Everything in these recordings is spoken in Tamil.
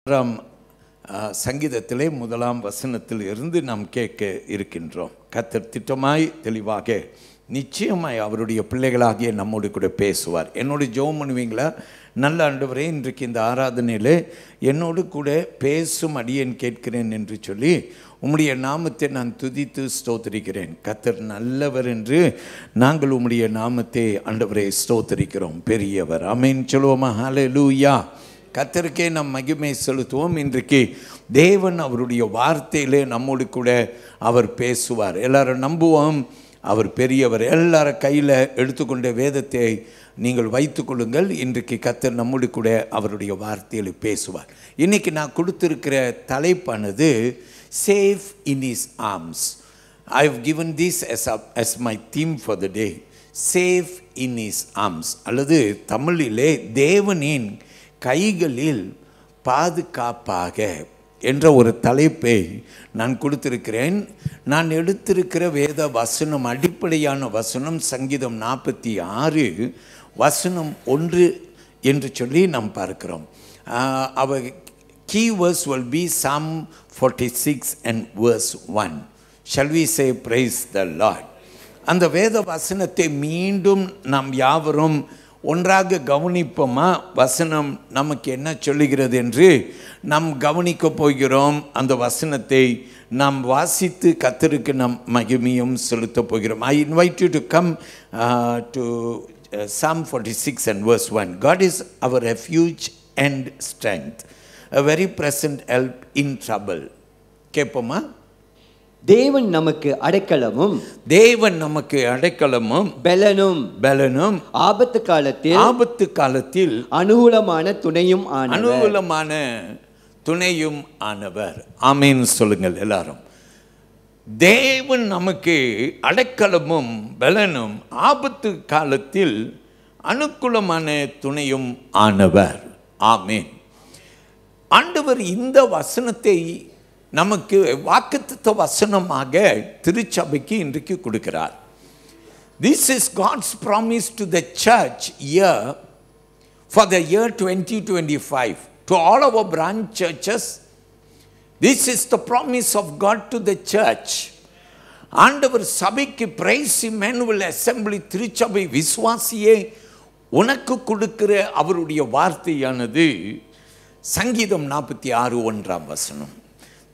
ஆறாம் சங்கீதத்திலே முதலாம் வசனத்தில் இருந்து நாம் கேட்க இருக்கின்றோம். கர்த்தர் திட்டமாய் தெளிவாக நிச்சயமாய் அவருடைய பிள்ளைகளாகிய நம்மோடு கூட பேசுவார். என்னோடு ஜெபம் பண்ணுவீங்களா? நல்ல ஆண்டவரே, இன்றைக்கு இந்த ஆராதனையில் என்னோடு கூட பேசும் அடியேன் கேட்கிறேன் என்று சொல்லி உம்முடைய நாமத்தை நான் துதித்து ஸ்தோத்திரிக்கிறேன். கர்த்தர் நல்லவர் என்று நாங்கள் உம்முடைய நாமத்தை ஆண்டவரை ஸ்தோத்திரிக்கிறோம். பெரியவர். ஆமென் சொல்லுவோமா? ஹல்லேலூயா. கர்த்தருக்கே நம் மகிமை செலுத்துவோம். இன்றைக்கு தேவன் அவருடைய வார்த்தையிலே நம்மோடு கூட அவர் பேசுவார். எல்லாரும் நம்புவோம் அவர் பெரியவர். எல்லாரும் கையில் எடுத்துக்கொண்ட வேதத்தை நீங்கள் வைத்து கொள்ளுங்கள். இன்றைக்கு கர்த்தர் நம்மோடு கூட அவருடைய வார்த்தையில் பேசுவார். இன்றைக்கி நான் கொடுத்திருக்கிற தலைப்பானது safe in his arms. I have given this as my theme for the day. Safe in his arms, அல்லது தமிழிலே தேவனின் கைகளில் பாதுகாப்பாக என்ற ஒரு தலைப்பை நான் கொடுத்திருக்கிறேன். நான் எடுத்திருக்கிற வேத வசனம், அடிப்படையான வசனம் சங்கீதம் 46 வசனம் 1 என்று சொல்லி நாம் பார்க்கிறோம். our key verse will be Psalm 46 and verse 1. Shall we say praise the Lord? அந்த வேத வசனத்தை மீண்டும் நாம் யாவரும் ஒன்றாக கவனிப்போமா? வசனம் நமக்கு என்ன சொல்லுகிறது என்று நாம் கவனிக்க போகிறோம். அந்த வசனத்தை நாம் வாசித்து கர்த்தருக்கு நம் மகிமையும் செலுத்த போகிறோம். I invite you to come to Psalm 46 and verse 1. God is our refuge and strength, a very present help in trouble. கேட்போமா? தேவன் நமக்கு அடைக்கலமும், தேவன் நமக்கு அடைக்கலமும் பெலனும், பெலனும், ஆபத்து காலத்தில் அனுகூலமான துணையும் ஆனவர். அனுகூலமான துணையும் ஆனவர். ஆமென் சொல்லுங்கள் எல்லாரும். தேவன் நமக்கு அடைக்கலமும் பெலனும், ஆபத்து காலத்தில் அனுகூலமான துணையும் ஆனவர். ஆமென். ஆண்டவர் இந்த வசனத்தை நமக்கு வாக்குத்தத்த வசனமாக திருச்சபைக்கு இன்றைக்கு கொடுக்கிறார். This is God's promise to the church year for the year 2025. To all our branch churches, this is the promise of God to the church. ஆண்டவர் சபைக்கு பிரைஸ் இம்மானுவேல் அசெம்பிளி திருச்சபை விசுவாசியே உனக்கு கொடுக்கிற அவருடைய வார்த்தையானது சங்கீதம் 46 1ஆம் வசனம்.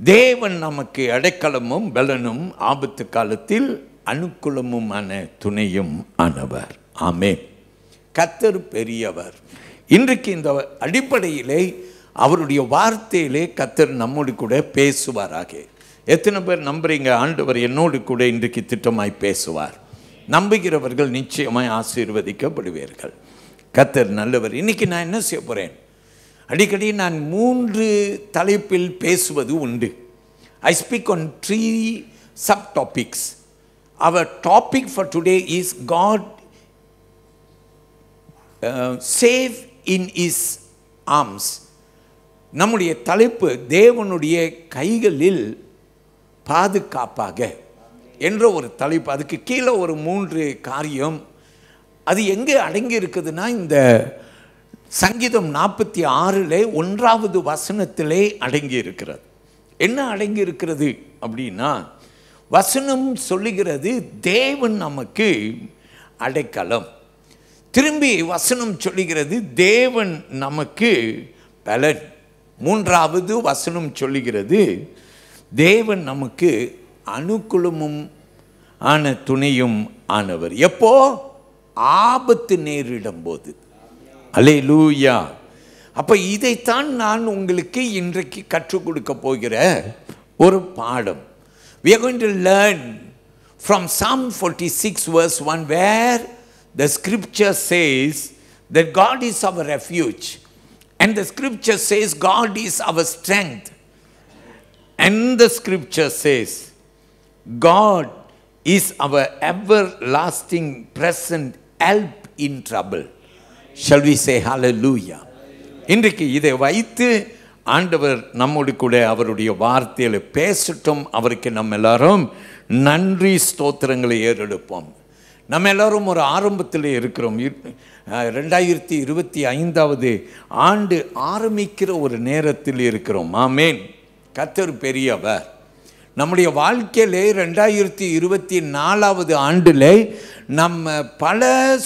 தேவன் நமக்கு அடைக்கலமும் பெலனும், ஆபத்து காலத்தில் அனுகூலமுமான துணையும் ஆனவர். ஆமென். கர்த்தர் பெரியவர். இன்றைக்கு இந்த அடிப்படையிலே அவருடைய வார்த்தையிலே கர்த்தர் நம்மோடு கூட பேசுவாராக. எத்தனை பேர் நம்புறீங்க ஆண்டவர் என்னோடு கூட இன்றைக்கு திட்டமாய் பேசுவார்? நம்புகிறவர்கள் நிச்சயமாய் ஆசீர்வதிக்கப்படுவீர்கள். கர்த்தர் நல்லவர். இன்றைக்கி நான் என்ன செய்ய போகிறேன்? அடிக்கடி நான் 3 தலைப்பில் பேசுவது உண்டு. I speak on 3 subtopics. Our topic for today is God safe in his arms. நம்முடைய தலைப்பு தேவனுடைய கைகளில் பாதுகாப்பாக என்ற ஒரு தலைப்பு. அதுக்கு கீழே ஒரு 3 காரியம். அது எங்கே அடங்கி இருக்குதுன்னா, இந்த சங்கீதம் 46 1ஆவது வசனத்திலே அடங்கி இருக்கிறது. என்ன அடங்கி இருக்கிறது அப்படின்னா, வசனம் சொல்லுகிறது தேவன் நமக்கு அடைக்கலம். திரும்பி வசனம் சொல்லுகிறது தேவன் நமக்கு பலன். 3ஆவது வசனம் சொல்லுகிறது தேவன் நமக்கு அனுகூலமும் ஆன துணையும் ஆனவர். எப்போ? ஆபத்து நேரிடும் போது. அல்லேலூயா. அப்போ இதைத்தான் நான் உங்களுக்கு இன்றைக்கு கற்றுக் கொடுக்க போகிற ஒரு பாடம். We are going to learn from Psalm 46 verse 1, where the scripture says that God is our refuge, and the scripture says God is our strength, and the scripture says God is our everlasting present help in trouble. Shall we say hallelujah? இன்றைக்கு இதை வைத்து ஆண்டவர் நம்மோடு கூட அவருடைய வார்த்தையில் பேசட்டும். அவருக்கு நம்ம எல்லாரும் நன்றி ஸ்தோத்திரங்களை ஏறெடுப்போம். நம்ம எல்லோரும் ஒரு ஆரம்பத்தில் இருக்கிறோம். 2025 ஆண்டு ஆரம்பிக்கிற ஒரு நேரத்தில் இருக்கிறோம். ஆமேன். கர்த்தர் பெரியவர். நம்முடைய வாழ்க்கையிலே 2024 ஆண்டில் நம்ம பல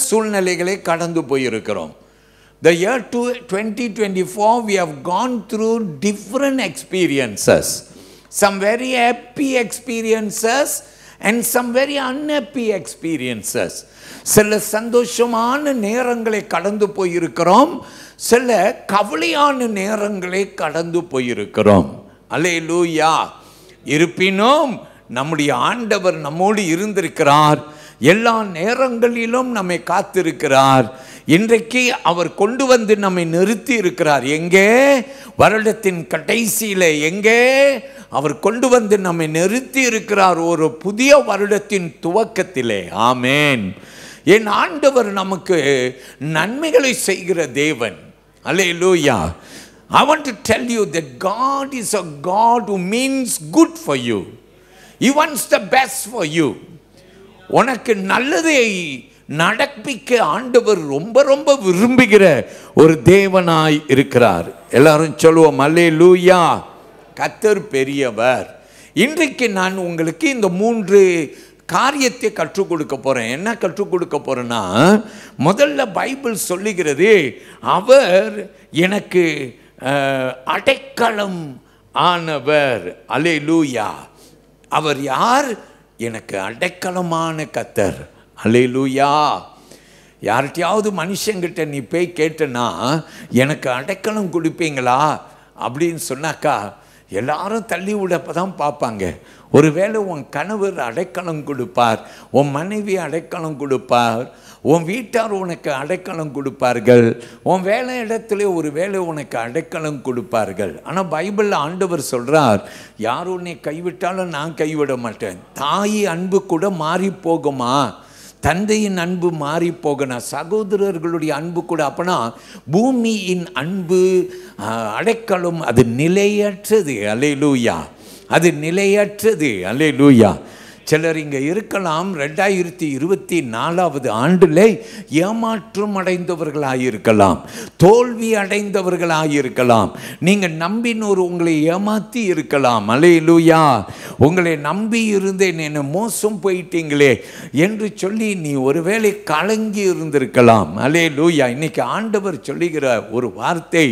சூழ்நிலைகளை கடந்து போயிருக்கிறோம். The year 2024 we have gone through different experiences. Some very happy experiences and some very unhappy experiences. சில சந்தோஷமான நேரங்களை கடந்து போயிருக்கிறோம், சில கவலையான நேரங்களை கடந்து போயிருக்கிறோம். அல்லேலூயா. இருப்பினும் நம்முடைய ஆண்டவர் நம்மோடு இருந்திருக்கிறார். எல்லா நேரங்களிலும் நம்மை காத்திருக்கிறார். இன்றைக்கு அவர் கொண்டு வந்து நம்மை நிறுத்தி இருக்கிறார். எங்கே? வருடத்தின் கடைசியில் எங்கே அவர் கொண்டு வந்து நம்மை நிறுத்தி இருக்கிறார்? ஒரு புதிய வருடத்தின் துவக்கத்திலே. ஆமேன். என் ஆண்டவர் நமக்கு நன்மைகளை செய்கிற தேவன். அல்லேலூயா. I want to tell you that God is a God who means good for you. He wants the best for you. உனக்கு நல்லதை நடப்பிக்க ஆண்டவர் ரொம்ப ரொம்ப விரும்புகிற ஒரு தேவனாய் இருக்கிறார். எல்லாரும் சொல்லுவோம் அல்லேலூயா. கர்த்தர் பெரியவர். இன்றைக்கு நான் உங்களுக்கு இந்த 3 காரியத்தை கற்றுக் கொடுக்க போறேன். என்ன கற்றுக் கொடுக்க போறேன்னா, முதல்ல பைபிள் சொல்லுகிறது, அவர் எனக்கு அடைக்கலம் ஆனவர். அல்லேலூயா. அவர் யார்? எனக்கு அடைக்கலமான கர்த்தர். அல்லேலூயா. யார்கிட்டையாவது மனுஷங்கிட்ட நீ போய் கேட்டனா எனக்கு அடைக்கலம் கொடுப்பீங்களா அப்படின்னு சொன்னாக்கா எல்லாரும் தள்ளி விடப்பதான் பார்ப்பாங்க. ஒருவேளை உன் கணவர் அடைக்கலம் கொடுப்பார், உன் மனைவி அடைக்கலம் கொடுப்பார், உன் வீட்டார் உனக்கு அடைக்கலம் கொடுப்பார்கள், உன் வேலை இடத்துல ஒரு வேலை உனக்கு அடைக்கலம் கொடுப்பார்கள். ஆனால் பைபிளில் ஆண்டவர் சொல்கிறார், யார் உன்னை கைவிட்டாலும் நான் கைவிட மாட்டேன். தாய் அன்பு கூட மாறி போகுமா? தந்தையின் அன்பு மாறி போகணும், சகோதரர்களுடைய அன்பு கூட. அப்பனா பூமியின் அன்பு அடைக்கலம் அது நிலையற்றது. அல்லேலூயா. அது நிலையற்றது. அல்லேலூயா. சிலர் இங்கே இருக்கலாம் 2024 ஆண்டில் ஏமாற்றம் அடைந்தவர்களாயிருக்கலாம், தோல்வி அடைந்தவர்களாயிருக்கலாம். நீங்கள் நம்பினோர் உங்களை ஏமாற்றி இருக்கலாம். அல்லேலூயா. உங்களை நம்பி இருந்தேன், என்னை மோசம் போயிட்டீங்களே என்று சொல்லி நீ ஒருவேளை கலங்கி இருந்திருக்கலாம். அல்லேலூயா. இன்னைக்கு ஆண்டவர் சொல்லுகிற ஒரு வார்த்தை,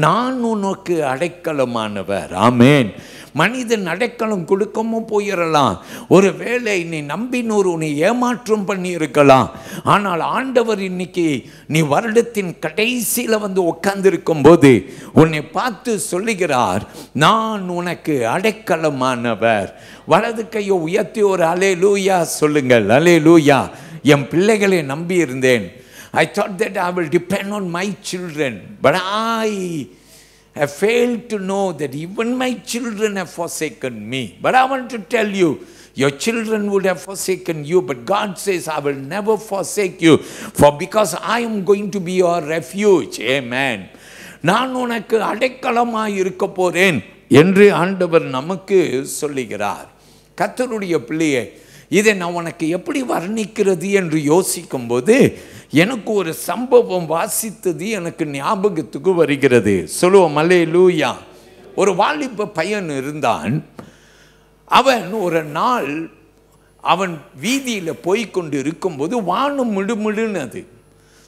நான் உனக்கு அடைக்கலமானவர். ஆமேன். மனிதன் அடைக்கலம் கொடுக்காம போயிடலாம். ஒரு வேளை நீ நம்பினோர் உன்னை ஏமாற்றம் பண்ணி இருக்கலாம். ஆனால் ஆண்டவர் இன்னைக்கு நீ வருடத்தின் கடைசியில் வந்து உட்கார்ந்திருக்கும் போது உன்னை பார்த்து சொல்லுகிறார், நான் உனக்கு அடைக்கலமானவர். வலது கையை உயர்த்தி ஒரு அல்லேலூயா சொல்லுங்கள். அல்லேலூயா. என் பிள்ளைகளை நம்பி இருந்தேன். I thought that I will depend on my children, but I have failed to know that even my children have forsaken me. But I want to tell you, your children would have forsaken you, but God says, I will never forsake you, for because I am going to be your refuge. Amen. நான் உனக்கு அடைக்கலமாய் இருக்க போறேன் என்று ஆண்டவர் நமக்கு சொல்லுகிறார். கர்த்தருடைய பிள்ளையே, இதை நான் உனக்கு எப்படி வர்ணிக்கிறது என்று யோசிக்கும் போது எனக்கு ஒரு சம்பவம் வாசித்தது எனக்கு ஞாபகத்துக்கு வருகிறது. சொல்லுவோம் அல்லேலூயா. ஒரு வாலிப பையன் இருந்தான். அவன் ஒரு நாள் அவன் வீதியில் போய்கொண்டு இருக்கும்போது வானம் மிடுமிடுனது.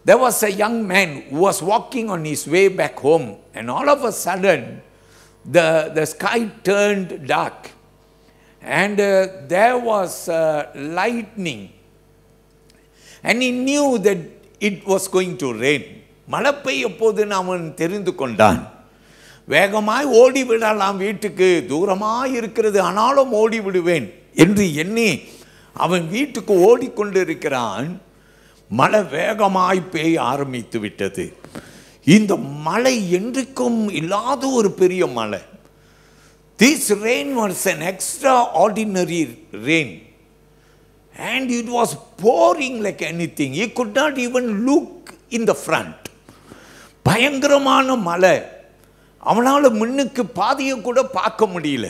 There was a young man who was walking on his way back home, and all of a sudden the sky turned dark, and there was lightning, and he knew that it was going to rain. மழை பெய்ய போதுன்னு அவன் தெரிந்து கொண்டான். வேகமாய் ஓடி விடலாம், வீட்டுக்கு தூரமாய் இருக்கிறது, ஆனாலும் ஓடி விடுவேன் என்று எண்ணி அவன் வீட்டுக்கு ஓடிக்கொண்டு இருக்கிறான். மழை வேகமாய் பெய்ய ஆரம்பித்து விட்டது. இந்த மழை என்றைக்கும் இல்லாத ஒரு பெரிய மழை. This rain was an extraordinary rain, and it was pouring like anything. He could not even look in the front. பயங்கரமான மழை. அவனால் முன்னுக்கு பாதையை கூட பார்க்க முடியல.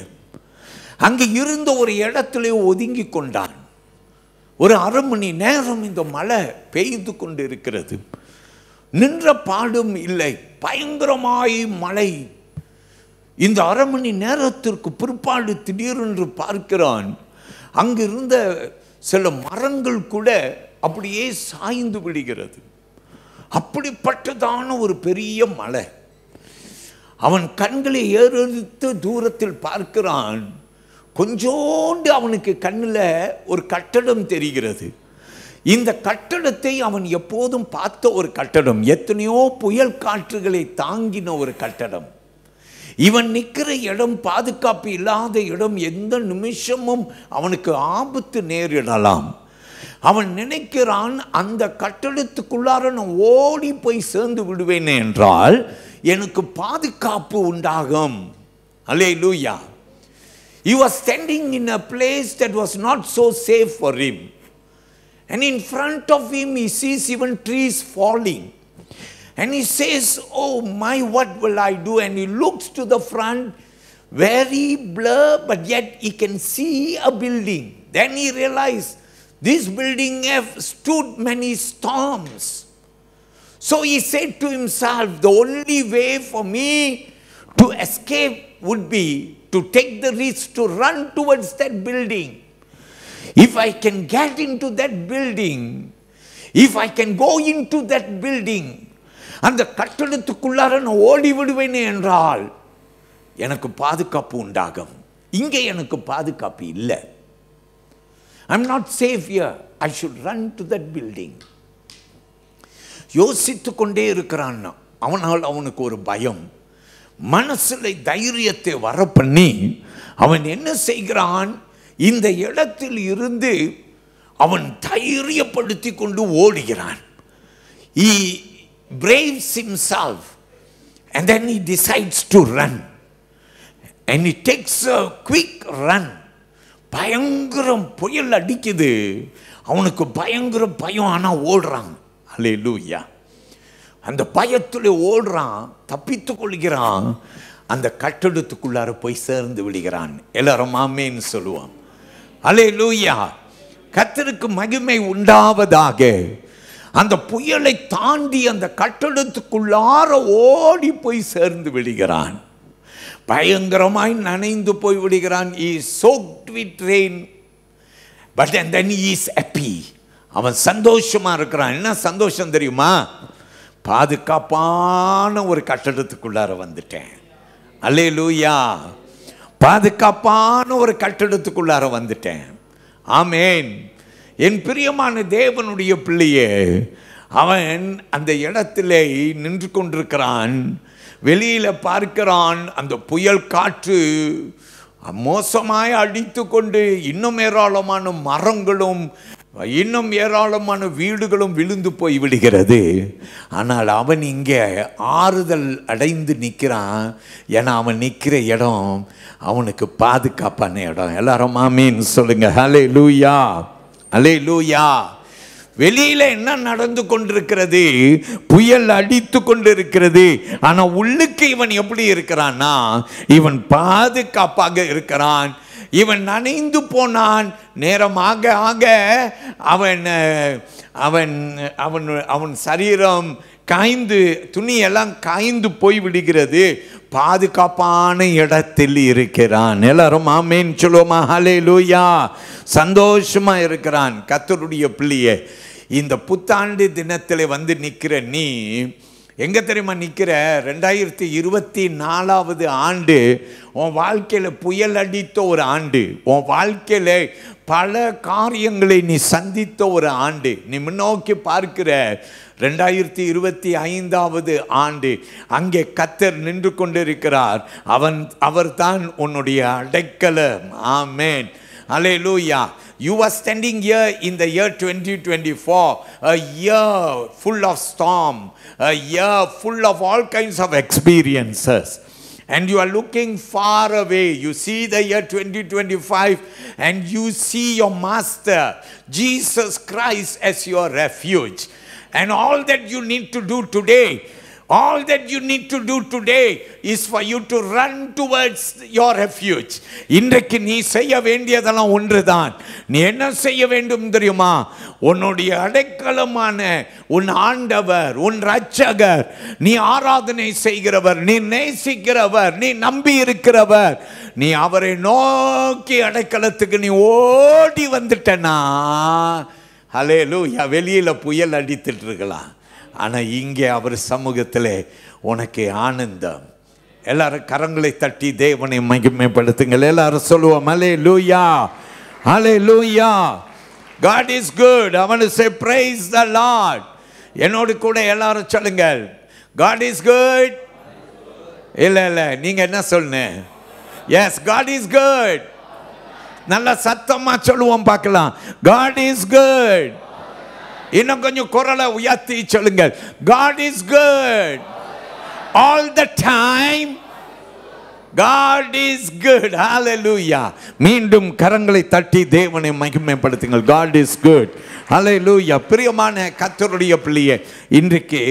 அங்கே இருந்த ஒரு இடத்துல ஒதுங்கி கொண்டான். ஒரு அரை மணி நேரம் இந்த மழை பெய்து கொண்டு இருக்கிறது. நின்ற பாடும் இல்லை, பயங்கரமாய் மழை. இந்த அரை மணி நேரத்திற்கு பிற்பாடு திடீரென்று பார்க்கிறான், அங்கிருந்த சில மரங்கள் கூட அப்படியே சாய்ந்து விடுகிறது. அப்படிப்பட்டதான ஒரு பெரிய மழை. அவன் கண்களை ஏறெடுத்து தூரத்தில் பார்க்கிறான். கொஞ்சோண்டு அவனுக்கு கண்ணில் ஒரு கட்டடம் தெரிகிறது. இந்த கட்டடத்தை அவன் எப்போதும் பார்த்த ஒரு கட்டடம், எத்தனையோ புயல் காற்றுகளை தாங்கின ஒரு கட்டடம். இவன் நிற்கிற இடம் பாதுகாப்பு இல்லாத இடம், எந்த நிமிஷமும் அவனுக்கு ஆபத்து நேரிடலாம். அவன் நினைக்கிறான், அந்த கட்டடத்துக்குள்ளார நான் ஓடி போய் சேர்ந்து விடுவேன் என்றால் எனக்கு பாதுகாப்பு உண்டாகும். அல்லேலூயா. He was standing in a place that was not so safe for him. And in front of him he sees even trees falling. And he says, oh my, what will I do? And he looks to the front, very blur, but yet he can see a building. Then he realized, this building have stood many storms. So he said to himself, the only way for me to escape would be to take the risk to run towards that building. If I can get into that building, if I can go into that building, அந்த கட்டடத்துக்குள்ளார நான் ஓடி விடுவேன் என்றால் எனக்கு பாதுகாப்பு உண்டாகும். இங்கே எனக்கு பாதுகாப்பு இல்லை. I'm not safe here. I should run to that building. யோசித்து கொண்டே இருக்கிறான். அவனால் அவனுக்கு ஒரு பயம். மனசில் தைரியத்தை வர பண்ணி அவன் என்ன செய்கிறான், இந்த இடத்தில் இருந்து அவன் தைரியப்படுத்தி கொண்டு ஓடுகிறான். He braves himself and then he decides to run. And he takes a quick run. பயங்கரம் புயல் அடிக்குது, அவனுக்கு பயங்கர பயம், ஆனால் ஓடுறான். அல்லேலூயா. அந்த பயத்தில் ஓடுறான், தப்பித்து கொள்கிறான், அந்த கட்டடத்துக்குள்ளார போய் சேர்ந்து விடுகிறான். எல்லாரும் ஆமென் சொல்லுவான். அல்லேலூயா. கர்த்தருக்கு மகிமை உண்டாவதாக. அந்த புயலை தாண்டி அந்த கட்டடத்துக்குள்ளார ஓடி போய் சேர்ந்து விடுகிறான். பயங்கரமாய் நனைந்து போய் விடுகிறான். He is soaked with rain, but then he is happy. அவன் சந்தோஷமா இருக்கிறான். என்ன சந்தோஷம் தெரியுமா? பாதுகாப்பான ஒரு கட்டடத்துக்குள்ளார வந்துட்டேன். அல்லேலூயா. பாதுகாப்பான ஒரு கட்டடத்துக்குள்ளார வந்துட்டேன். ஆமேன். என் பிரியமான தேவனுடைய பிள்ளையே, அவன் அந்த இடத்திலே நின்று கொண்டிருக்கிறான். வெளியில பார்க்கிறான், அந்த புயல் காற்று மோசமாய் அடித்து கொண்டு இன்னும் ஏராளமான மரங்களும் இன்னும் ஏராளமான வீடுகளும் விழுந்து போய் விடுகிறது. ஆனால் அவன் இங்கே ஆறுதல் அடைந்து நிற்கிறான். ஏன்னா அவன் நிற்கிற இடம் அவனுக்கு பாதுகாப்பான இடம். எல்லாரும் ஆமீன் சொல்லுங்க. ஹல்லேலூயா, ஹல்லேலூயா. வெளியில என்ன நடந்து கொண்டிருக்கிறது? புயல் அடித்து கொண்டிருக்கிறது. ஆனா உள்ளுக்கு இவன் எப்படி இருக்கிறான்னா, இவன் பாதுகாப்பாக இருக்கிறான். இவன் நனைந்து போனான். நேரமாக ஆக அவன் அவன் அவன் அவன் சரீரம் காய்ந்து, துணியெல்லாம் காய்ந்து போய் விடுகிறது. பாதுகாப்பான இடத்தில் இருக்கிறான். எல்லாரும் ஆமென் சொல்லுவோமா? ஹல்லேலூயா. சந்தோஷமா இருக்கிறான். கர்த்தருடைய பிள்ளையே, இந்த புத்தாண்டு தினத்தில் வந்து நிற்கிற நீ எங்க தெரியுமா நிற்கிற? 2024 ஆண்டு உன் வாழ்க்கையில் புயல் அடித்த ஒரு ஆண்டு. உன் வாழ்க்கையில் பல காரியங்களை நீ சந்தித்த ஒரு ஆண்டு. நீ முன்னோக்கி பார்க்கிற 2025 ஆண்டு. அங்கே கர்த்தர் நின்று கொண்டிருக்கிறார். அவர்தான் உன்னுடைய அடைக்கலம். ஆமென். Hallelujah. You are standing here in the year 2024, a year full of storm, a year full of all kinds of experiences. And you are looking far away. You see the year 2025 and you see your master, Jesus Christ, as your refuge. And all that you need to do today, All that you need to do today is for you to run towards your refuge. இன்றைக்கு நீ செய்ய வேண்டியதெல்லாம் ஒன்றுதான். நீ என்ன செய்ய வேண்டும் தெரியுமா? உன்னுடைய அடைக்கலமான உன் ஆண்டவர், உன் இரட்சகர், நீ ஆராதனை செய்கிறவர், நீ நேசிக்கிறவர், நீ நம்பி இருக்கிறவர், நீ அவரை நோக்கி அடைக்கலத்துக்கு நீ ஓடி வந்துட்டனா, ஹல்லேலூயா. வெளியில புயல் அடித்துட்டு இருக்கலாம், ஆனால் இங்கே அவர் சமூகத்தில் உனக்கு ஆனந்தம். எல்லாரும் கரங்களை தட்டி தேவனை மகிமைப்படுத்துங்கள். எல்லாரும் சொல்லுவோம் ஹல்லேலூயா, ஹல்லேலூயா. God is good. I want to say praise the Lord. என்னோடு கூட எல்லாரும் சொல்லுங்கள், God is good. இல்லை நீங்க என்ன சொல்லுங்க? Yes, God is good. நல்ல சத்தமா சொல்லுவோம் பார்க்கலாம், God is good. இன்னும் கொஞ்சம் குரலை உயர்த்தி சொல்லுங்கள், God is good all the time. God is good. Hallelujah. மீண்டும் கரங்களை தட்டி தேவனை மகிமைப்படுத்துங்கள். God is good. Hallelujah. பிரியமான கர்த்தருடைய பிள்ளையே, இன்றைக்கு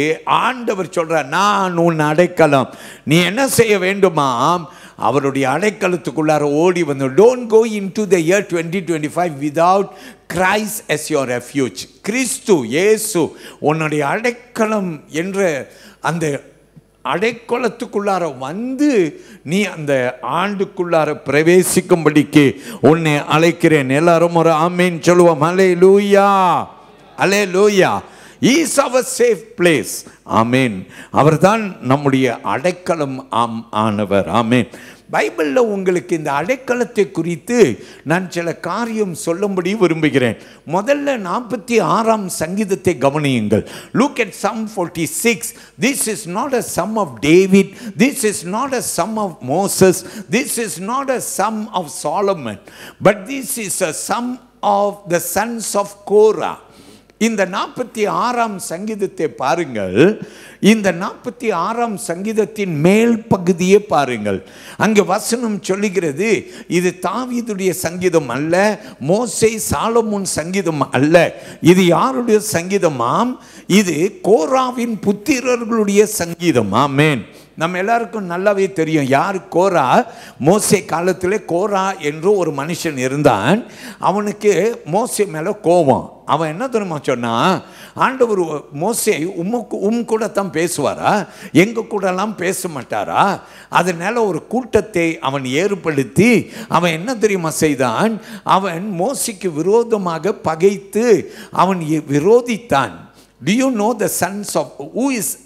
ஆண்டவர் சொல்றார், நான் உன் அடைக்கலம். நீ என்ன செய்ய வேண்டுமாம்? அவருடைய அடைக்கலத்துக்குள்ளார ஓடி வந்து, don't go into the year 2025 without Christ as your refuge. கிறிஸ்து இயேசு உன்னுடைய அடைக்கலம் என்ற அந்த அடைக்கலத்துக்குள்ளார வந்து நீ அந்த ஆண்டுக்குள்ளார பிரவேசிக்கும்படிக்கு உன்னை அழைக்கிறேன். எல்லாரும் ஒரு ஆமென் சொல்லுவோம். ஹல்லேலூயா, ஹல்லேலூயா. He is our safe place. ஆமென். அவர்தான் நம்முடைய அடைக்கலம் ஆனவர். ஆமென். பைபிளில் உங்களுக்கு இந்த அடைக்கலத்தை குறித்து நான் சில காரியம் சொல்லும்படி விரும்புகிறேன். முதல்ல 46ஆம் சங்கீதத்தை கவனியுங்கள். Look at Psalm 46. This is not a psalm of David. This is not a psalm of Moses. This is not a psalm of Solomon. But this is a psalm of the sons of Korah. இந்த 46ஆம் சங்கீதத்தை பாருங்கள். இந்த 46ஆம் சங்கீதத்தின் மேல் பகுதியே பாருங்கள். அங்கே வசனம் சொல்லுகிறது, இது தாவீதுடைய சங்கீதம் அல்ல, மோசே சாலமோன் சங்கீதம் அல்ல. இது யாருடைய சங்கீதமாம்? இது கோராவின் புத்திரர்களுடைய சங்கீதம். ஆமென். நம்ம எல்லாருக்கும் நல்லாவே தெரியும் யார் கோரா. மோசே காலத்தில் கோரா என்று ஒரு மனுஷன் இருந்தான். அவனுக்கு மேலே கோபம். அவன் என்ன தெரியுமா சொன்னான்? ஆண்டவர் மோசே கூட தான் பேசுவாரா, எங்க கூடலாம் பேச மாட்டாரா? அதனால ஒரு கூட்டத்தை அவன் ஏற்படுத்தி அவன் என்ன தெரியுமா செய்தான்? அவன் மோசேக்கு விரோதமாக பகைத்து அவன் விரோதித்தான். Do you know the sons of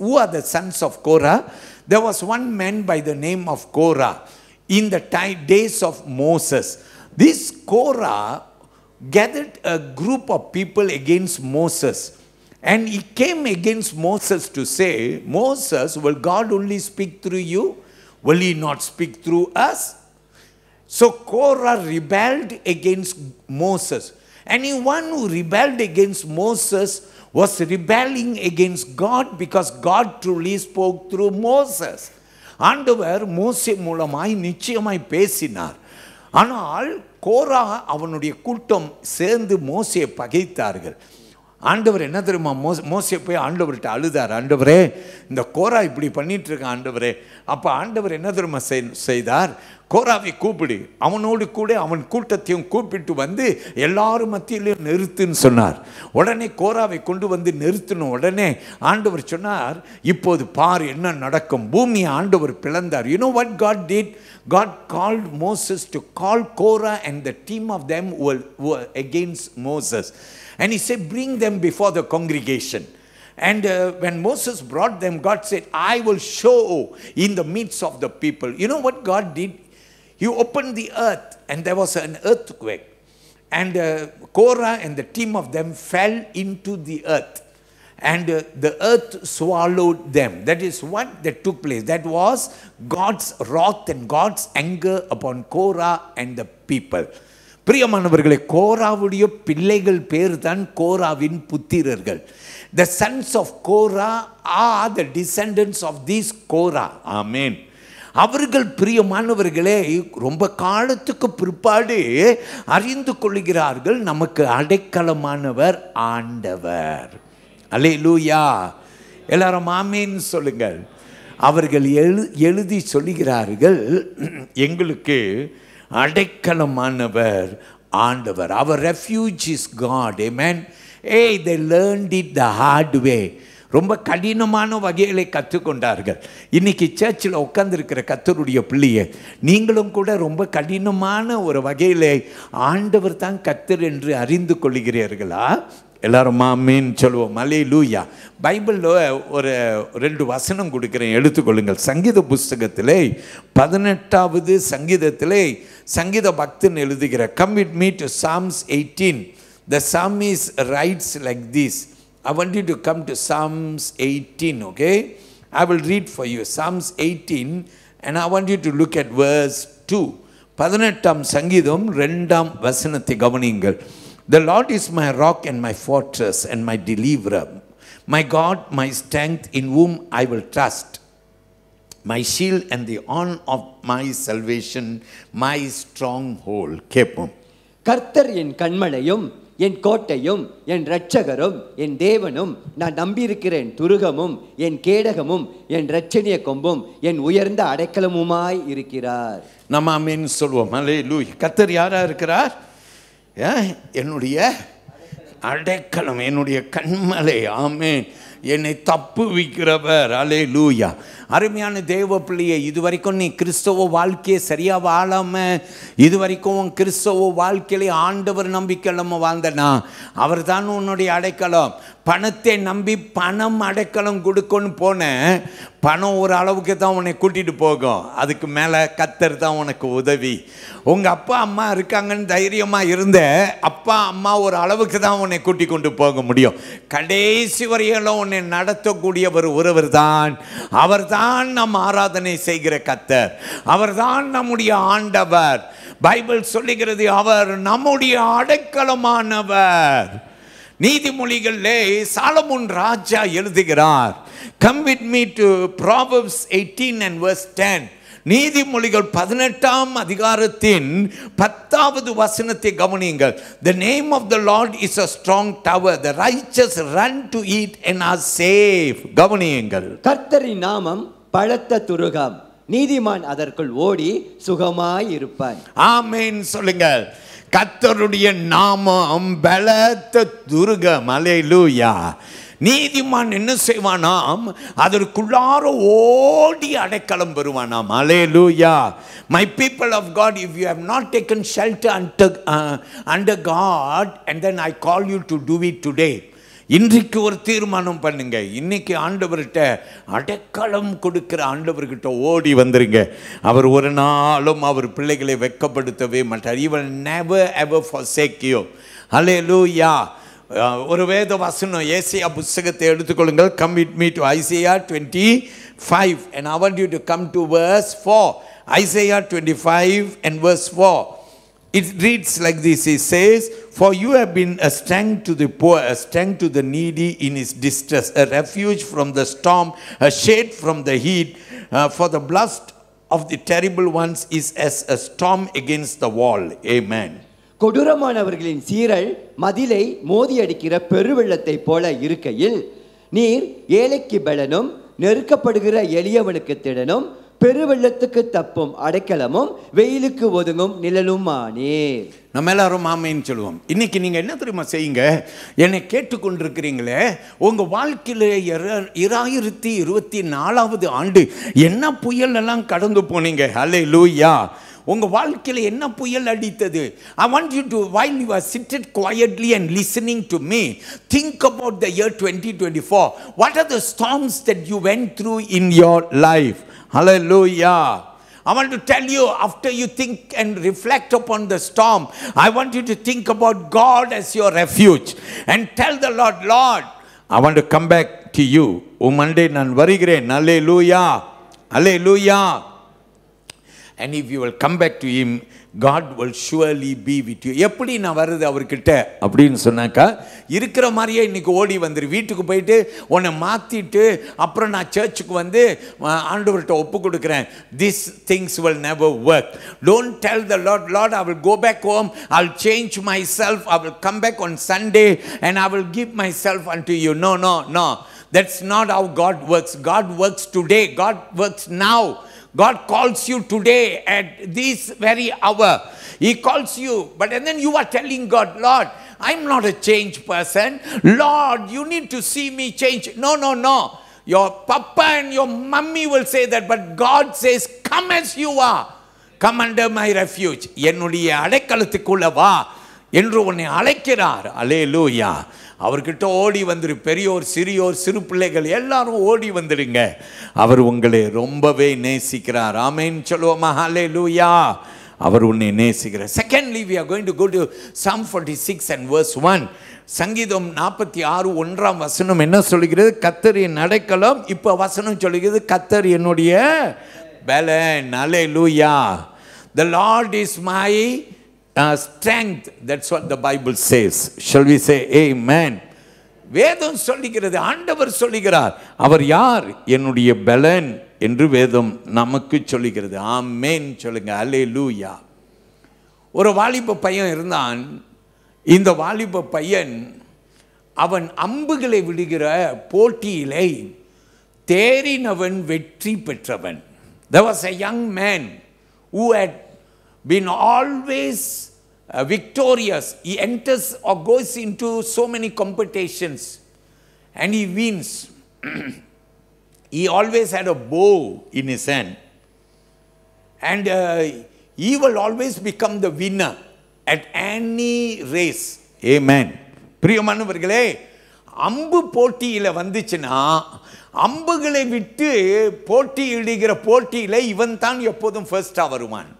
who are the sons of Korah? There was one man by the name of Korah in the days of Moses. This Korah gathered a group of people against Moses, and he came against Moses to say, Moses, will God only speak through you? Will he not speak through us? So Korah rebelled against Moses. Anyone who rebelled against Moses was rebelling against God, because God truly spoke through Moses. ஆண்டவர் மோசே மூலமாய் நிச்சயமாய் பேசினார். ஆனால் கோரா அவனுடைய கூட்டம் சேர்ந்து மோசேயை பகைத்தார்கள். ஆண்டவர் என்ன தெரியுமா? மோசே போய் ஆண்டவர்கிட்ட அழுதார், ஆண்டவரே இந்த கோரா இப்படி பண்ணிட்டு இருக்கான் ஆண்டவரே. அப்போ ஆண்டவர் என்ன தெரியுமா செய்தார்? கோராவை கூப்பிடு, அவனோடு கூட அவன் கூட்டத்தையும் கூப்பிட்டு வந்து எல்லாரும் மத்தியிலையும் நிறுத்துன்னு சொன்னார். உடனே கோராவை கொண்டு வந்து நிறுத்தின உடனே ஆண்டவர் சொன்னார், இப்போது பார் என்ன நடக்கும். பூமியை ஆண்டவர் பிளந்தார். You know what God did? God called Moses to call Korah and the team of them who were against Moses. And he said, bring them before the congregation. And when Moses brought them, God said, I will show in the midst of the people. You know what God did? He opened the earth and there was an earthquake. And Korah and the team of them fell into the earth. And the earth swallowed them. That is what that took place. That was God's wrath and God's anger upon Korah and the people. பிரியமானவர்களே, கோராவுடைய பிள்ளைகள் பேர் தான் கோராவின் புத்திரர்கள். The sons of Korah are the descendants of these Korah. ஆமென். அவர்கள் பிரியமானவர்களே ரொம்ப காலத்துக்கு பிற்பாடு அறிந்து கொள்கிறார்கள், நமக்கு அடைக்கலமானவர் ஆண்டவர். அல்லேலூயா. எல்லாரும் ஆமென் சொல்லுங்கள். அவர்கள் எழுதி சொல்லுகிறார்கள், எங்களுக்கு அடைக்கலமானவர் ஆண்டவர். Our refuge is God. Amen. Hey, they learned it the hard way. ரொம்ப கடினமான வகைகளை கற்றுக்கொண்டார்கள். இன்னைக்கு சர்ச்சில் உட்கார்ந்துருக்கிற கர்த்தருடைய பிள்ளையே, நீங்களும் கூட ரொம்ப கடினமான ஒரு வகையில் ஆண்டவர் தான் கர்த்தர் என்று அறிந்து கொள்கிறீர்களா? எல்லாரும் ஆமென் சொல்லுவோம். அல்லேலூயா. பைபிளில் ஒரு 2 வசனம் கொடுக்குறேன், எடுத்துக்கொள்ளுங்கள். சங்கீத புஸ்தகத்திலே 18வது சங்கீதத்திலே சங்கீத பக்தன் எழுதுகிற, come with me to Psalms 18. The psalmist writes like this. I want you to come to Psalms 18, okay? I will read for you Psalms 18 and I want you to look at verse 2. 18ஆம் சங்கீதம் 2ஆம் வசனத்தை கவனியுங்கள். The Lord is my rock and my fortress and my deliverer, my God, my strength, in whom I will trust, my shield and the horn of my salvation, my stronghold. கேட்போம். கர்த்தர் என் கண்மலையும் என் கோட்டையும் என் இரட்சகரும் என் தேவனும், நான் நம்பியிருக்கிறேன் துருகமும் என் கேடகமும் என் இரட்சணிய கொம்பும் என் உயர்ந்த அடைக்கலமுமாய் இருக்கிறார். நம்ம ஆமென் சொல்வோம். அல்லேலூயா. கர்த்தர் யாரா இருக்கிறார்? என்னுடைய அடைக்கலம், என்னுடைய கண்மலை. ஆமென். என்னை தப்புவிக்கிறவர். அல்லேலூயா. அருமையான தேவ பிள்ளையே, இதுவரைக்கும் நீ கிறிஸ்தவ வாழ்க்கையை சரியாக வாழாமல், இதுவரைக்கும் கிறிஸ்தவ வாழ்க்கையிலே ஆண்டவர் நம்பிக்கை நம்ம வாழ்ந்தனா, அவர் தான் உன்னுடைய அடைக்கலம். பணத்தை நம்பி பணம் அடைக்கலம் கொடுக்கணும்னு போன, பணம் ஒரு அளவுக்கு தான் உன்னை கூட்டிகிட்டு போகும், அதுக்கு மேலே கர்த்தர் தான் உனக்கு உதவி. உங்கள் அப்பா அம்மா இருக்காங்கன்னு தைரியமாக இருந்த அப்பா அம்மா ஒரு அளவுக்கு தான் உன்னை கூட்டி கொண்டு போக முடியும். கடைசி வரையிலும் உன்னை நடத்தக்கூடியவர் ஒருவர் தான். அவர் தான் நம் ஆராதனை செய்கிற கர்த்தர், அவர் தான் நம்முடைய ஆண்டவர். பைபிள் சொல்லுகிறது, அவர் நம்முடைய அடைக்கலமானவர். நீதிமொழிகளிலே சாலமோன் ராஜா எழுதுகிறார், come with me to Proverbs 18 and verse 10. நீதிமொழிகள் 18ஆம் அதிகாரத்தின் 10வது வசனத்தை கவனியுங்கள். The name of the Lord is a strong tower, the righteous run to it and are safe. கவனியுங்கள். கர்த்தரின் நாமம் பலத்த துருகம், நீதிமான் அதற்குள் ஓடி சுகமாய் இருப்பான். ஆமென் சொல்லுங்கள். கர்த்தருடைய நாமம் பலத்த துருகம். அல்லேலூயா. நீதிமான் என்ன செய்வானாம்? அதற்குள்ளார ஓடி அடைக்கலம் பெறுவானாம். அல்லேலூயா. My people of God, if you have not taken shelter under God, and then I call you to do it today. இன்றைக்கு ஒரு தீர்மானம் பண்ணுங்க. இன்னைக்கு ஆண்டவர்கிட்ட அடைக்கலம் கொடுக்கிற ஆண்டவர்கிட்ட ஓடி வந்துருங்க. அவர் ஒரு நாளும் அவர் பிள்ளைகளை வெட்கப்படுத்தவே மாட்டார். He will never ever forsake you. Hallelujah. ஒரு வேத வசனம் ஏசாயா புத்தகத்தை எடுத்துக்கொள்ளுங்கள். Come with me to Isaiah 25 and I want you to come to verse 4. Isaiah 25 and verse 4. It reads like this. It says, for you have been a strength to the poor, a strength to the needy in his distress, a refuge from the storm, a shade from the heat. For the blast of the terrible ones is as a storm against the wall. Amen. கொடூரமானவர்களின் சீரல் மதிலை மோதி அடிக்கிற பெருவெள்ளத்தை போல இருக்கையில், நீர் ஏழைக்கு பலனும் நெருக்கப்படுகிற எளியவனுக்கு திடனும் பெருவெள்ளத்துக்கு தப்பும் அடைக்கலமும் வெயிலுக்கு ஒதுங்கும் நிழலுமானீர். நம்ம எல்லாரும் ஆமைன்னு சொல்லுவோம். இன்னைக்கு நீங்க என்ன தெரியுமா செய்யுங்க? என்னை கேட்டுக்கொண்டிருக்கிறீங்களே, உங்க வாழ்க்கையில 2024வது ஆண்டு என்ன புயல் எல்லாம் கடந்து போனீங்க? அல்லேலூயா. உங்க வாழ்க்கையில என்ன புயல் அடித்தது? I want you to, while you are seated quietly and listening to me, think about the year 2024. What are the storms that you went through in your life? Hallelujah. I want to tell you, after you think and reflect upon the storm, I want you to think about God as your refuge and tell the Lord, Lord, I want to come back to you. Monday நான் வருகிறேன். Hallelujah. Hallelujah. And if you will come back to him, God will surely be with you. எப்படி நான் வருது அவர்கிட்ட அப்படின்னு சொன்னாக்கா, இருக்கிற மாதிரியே இன்னைக்கு ஓடி வந்துரு. வீட்டுக்கு போயிட்டு உன்னை மாற்றிட்டு அப்புறம் நான் சர்ச்சுக்கு வந்து ஆண்டவர்கிட்ட ஒப்பு கொடுக்குறேன். These things will never work. Don't tell the Lord, Lord, I will go back home, I'll change myself, I will come back on Sunday and I will give myself unto you. No, no, no. That's not how God works. God works today. God works now. God calls you today at this very hour. He calls you. But and then you are telling God, Lord, I'm not a changed person. Lord, you need to see me change. No, no, no. Your papa and your mummy will say that. But God says, come as you are. Come under my refuge. என்னுடைய அடைக்கலத்துக்குள்ள வா என்று உன்னை அழைக்கிறார். அல்லேலூயா. அவர்கிட்ட ஓடி வந்துரு. பெரியோர், சிறியோர், சிறு பிள்ளைகள் எல்லாரும் ஓடி வந்துடுங்க. அவர் உங்களை ரொம்பவே நேசிக்கிறார். ஆமென் சொல்லுவோமா? ஹல்லேலூயா. அவர் உன்னை நேசிக்கிறார். Secondly, we are going to go to Psalm 46 and verse 1. சங்கீதம் 46 1ஆம் வசனம் என்ன சொல்கிறது? கர்த்தர் என் அடைக்கலம். இப்ப வசனம் சொல்கிறது கர்த்தர் என்னுடைய பலன். ஹல்லேலூயா. The Lord is my strength. That's what the Bible says. Shall we say amen? வேதம் சொல்லுகிறது, ஆண்டவர் சொல்லுகிறார். அவர் யார்? என்னுடைய பலன் என்று வேதம் நமக்கு சொல்லுகிறது. ஆமென் சொல்லுங்க. அல்லேலூயா. ஒரு வாலிப பையன் இருந்தான். இந்த வாலிப பையன் அவன் அம்புகளை விடுகிற போட்டியிலே தேறினவன், வெற்றி பெற்றவன். There was a young man who had been always victorious. He enters or goes into so many competitions and he wins. He always had a bow in his hand and he will always become the winner at any race. Amen. பிரியமானவர்களே, அம்பு போட்டியில வந்துச்சுன்னா அம்புகளை விட்டு போட்டியிடுகிற போட்டியில இவன் தான் எப்போதும் ஃபர்ஸ்டா வருவான்.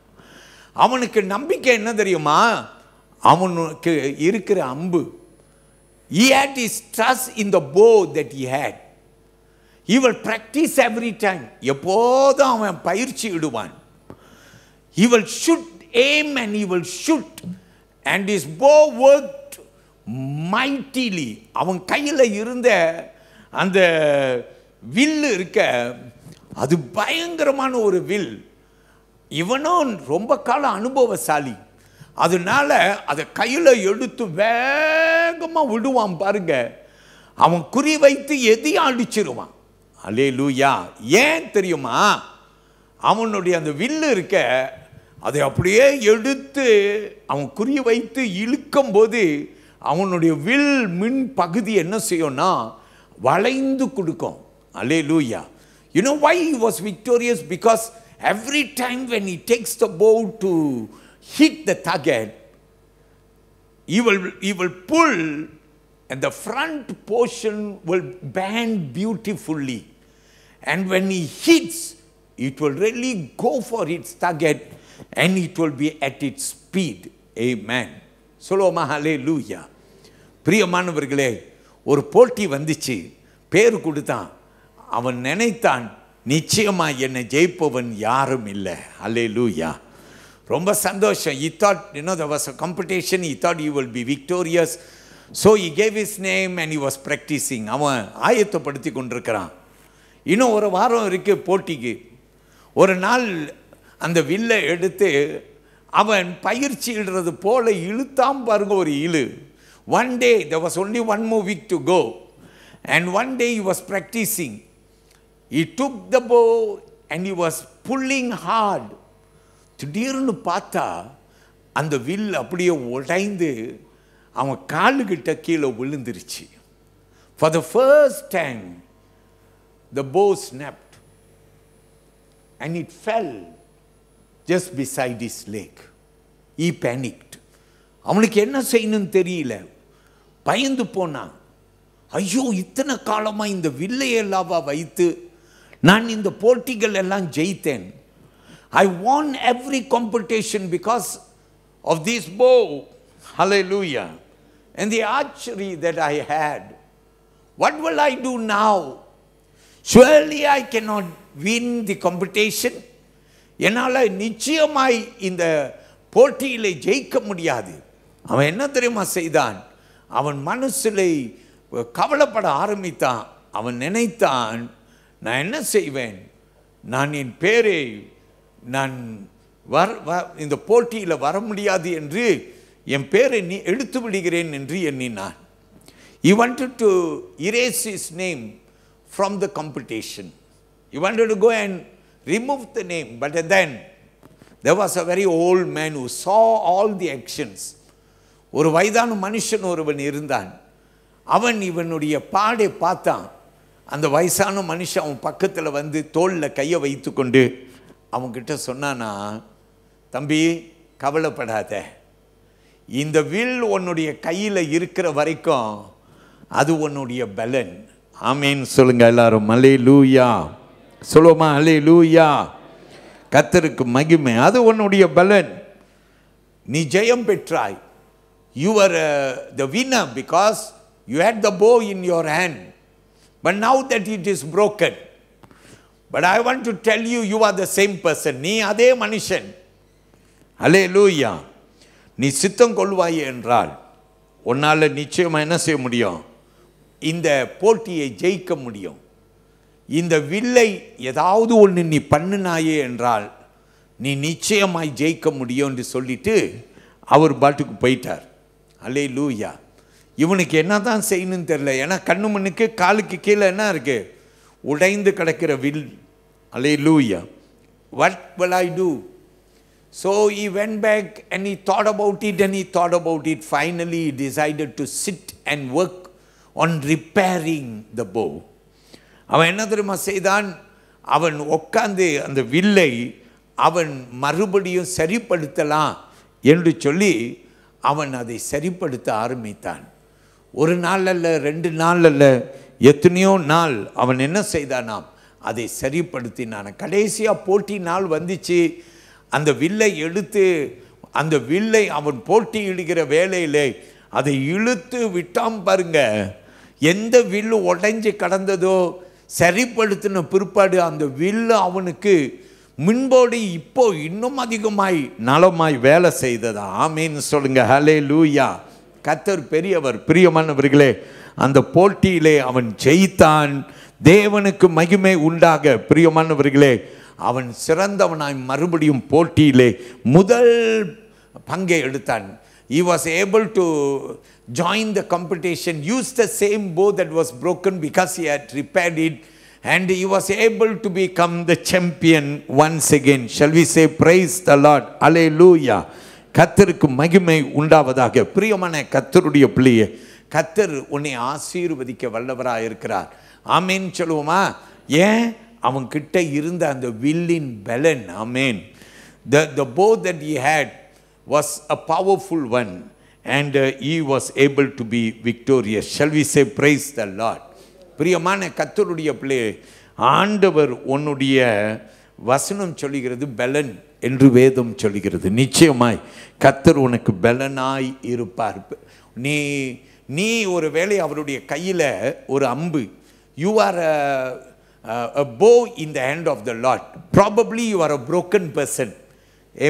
அவனுக்கு நம்பிக்கை என்ன தெரியுமா? அவனுக்கு இருக்கிற அம்பு. He had his trust in the bow that he had. He will practice every time. எப்போதும் அவன் பயிற்சி விடுவான். He will shoot, aim and he will shoot. And his bow worked mightily. அவன் கையில் இருந்த அந்த வில் இருக்க, அது பயங்கரமான ஒரு வில். இவனும் ரொம்ப கால அனுபவசாலி. அதனால அதை கையில் எடுத்து வேகமாக விடுவான் பாருங்க. அவன் குறி வைத்து எதையும் அடிச்சிருவான். அல்லேலூயா. ஏன் தெரியுமா? அவனுடைய அந்த வில்லு இருக்க, அதை அப்படியே எடுத்து அவன் குறி வைத்து இழுக்கும் போது அவனுடைய வில் மின் பகுதி என்ன செய்யும்னா வளைந்து கொடுக்கும். அல்லேலூயா. You know why he was victorious? Because every time when he takes the bow to hit the target, he will pull and the front portion will bend beautifully. And when he hits, it will really go for its target and it will be at its speed. Amen. சொல்லுவோமா? ஹல்லேலூயா. பிரியமானவர்களே, ஒரு போட்டி வந்துச்சு, பேர் கொடுத்தான். அவன் நினைத்தான், நிச்சயமா என்னை ஜெயிப்பவன் யாரும் இல்லை. அல்லேலூயா. ரொம்ப சந்தோஷம். He thought, there was a competition. He thought he will be victorious. So he gave his name and he was practicing. அவன் ஆயத்தப்படுத்தி கொண்டிருக்கிறான். இன்னும் ஒரு வாரம் இருக்கு போட்டிக்கு. ஒரு நாள் அந்த வில்லை எடுத்து அவன் பயிற்சி இடுறது போல இழுத்தாம் பாருங்க ஒரு இழு. One day, there was only one more week to go. And one day he was practicing. He took the bow and he was pulling hard. திடீர்னு பார்த்தா அந்த வில் அப்படியே உடைந்து அவன் காலுகிட்ட கீழே விழுந்துருச்சு. For the first time, the bow snapped and it fell just beside his leg. He panicked. அவனுக்கு என்ன செய்யணும்னு தெரியல. பயந்து போனான். ஐயோ, இத்தனை காலமா இந்த வில்லையெல்லாவா வைத்து நான் இந்த போட்டிகள் எல்லாம் ஜெயித்தேன். I won every competition because of this bow. Hallelujah. And the archery that I had. What will I do now? Surely I cannot win the competition. என்னால் நிச்சயமாய் இந்த போட்டியிலே ஜெயிக்க முடியாது. அவன் என்ன தெரியுமா செய்தான்? அவன் மனசிலே கவலைப்பட ஆரம்பித்தான். அவன் நினைத்தான், நான் என்ன செய்வேன்? நான் என் பேரை நான் இந்த போட்டியில் வர முடியாது என்று என் பேரை எடுத்து விடுகிறேன் என்று எண்ணினான். He wanted to erase his name from the competition. He wanted to go and remove the name. But then there was a very old man who saw all the actions. ஒரு வயதான மனுஷன் ஒருவன் இருந்தான். அவன் இவனுடைய பாடை பார்த்தான். அந்த வயசான மனுஷன் அவன் பக்கத்தில் வந்து தோளில் கையை வைத்து கொண்டு அவன்கிட்ட சொன்னானா, தம்பி கவலைப்படாத, இந்த வில் உன்னுடைய கையில் இருக்கிற வரைக்கும் அது உன்னுடைய பலன். ஆமேன் சொல்லுங்க எல்லாரும். அல்லேலூயா சொல்லுமா, அல்லேலூயா. கர்த்தருக்கு மகிமை. அது உன்னுடைய பலன். நீ ஜெயம் பெற்றாய். You were the winner because you had the bow in your hand. But now that it is broken. But I want to tell you, you are the same person. நீ அதே மனுஷன். அல்லேலூயா. நீ சித்தம் கொள்வாய் என்றால் உன்னால் நிச்சயமாக என்ன செய்ய முடியும்? இந்த போட்டியை ஜெயிக்க முடியும். இந்த வில்லை ஏதாவது ஒன்று நீ பண்ணினாயே என்றால் நீ நிச்சயமாய் ஜெயிக்க முடியும் என்று சொல்லிட்டு அவர் பாட்டுக்கு போயிட்டார். அல்லேலூயா. இவனுக்கு என்ன தான் செய்யணும்னு தெரியல. ஏன்னா கண்ணு மண்ணுக்கு காலுக்கு கீழே என்ன இருக்கு? உடைந்து கிடக்கிற will. Hallelujah. What will I do? So he went back and he thought about it and he thought about it. Finally he decided to sit and work on repairing the bow. அவன் என்ன தெரியுமா செய்தான்? அவன் உட்கார்ந்து அந்த வில்லை அவன் மறுபடியும் சரிப்படுத்தலாம் என்று சொல்லி அவன் அதை சரிப்படுத்த ஆரம்பித்தான். ஒரு நாள் அல்ல, 2 நாள் அல்ல, எத்தனையோ நாள் அவன் என்ன செய்தானாம்? அதை சரிப்படுத்தினான். கடைசியாக போட்டி நாள் வந்துச்சு. அந்த வில்லை எடுத்து அந்த வில்லை அவன் போட்டியிடுகிற வேலையிலே அதை இழுத்து விட்டான் பாருங்க. எந்த வில்லு உடைஞ்சு கடந்ததோ சரிப்படுத்தின பிற்பாடு அந்த வில்லு அவனுக்கு முன்போடு இப்போ இன்னும் அதிகமாய் நலமாய் வேலை செய்ததா. ஆமீன் சொல்லுங்க. ஹல்லேலூயா. கர்த்தர் பெரியவர். பிரியமானவர்களே, அந்த போட்டியிலே அவன் ஜெயித்தான். தேவனுக்கு மகிமை உண்டாக. பிரியமானவர்களே, அவன் சிறந்தவனாய் மறுபடியும் போட்டியிலே முதல் பங்கை எடுத்தான். He was able to join the competition, use the same bow that was broken because he had repaired it, and he was able to become the champion once again. Shall we say praise the Lord? Hallelujah. கர்த்தருக்கு மகிமை உண்டாவதாக. பிரியமான கர்த்தருடைய பிள்ளையே, கர்த்தர் உன்னை ஆசீர்வதிக்க வல்லவராக இருக்கிறார். ஆமேன் சொல்லுவோமா? ஏன்? அவன் கிட்ட இருந்த அந்த வில்லின் பலன். ஆமேன். The bow that he had was a powerful one and he was able to be victorious. Shall we say praise the Lord? பிரியமான கர்த்தருடைய பிள்ளையே, ஆண்டவர் உன்னுடைய வசனம் சொல்லுகிறது பலன் என்று வேதம் சொல்லுகிறது. நிச்சயமாய் கர்த்தர் உனக்கு பலனாய் இருப்பார். நீ ஒரு வேளை அவருடைய கையில் ஒரு அம்பு. You are a bow in the hand of the Lord. Probably you are a broken person.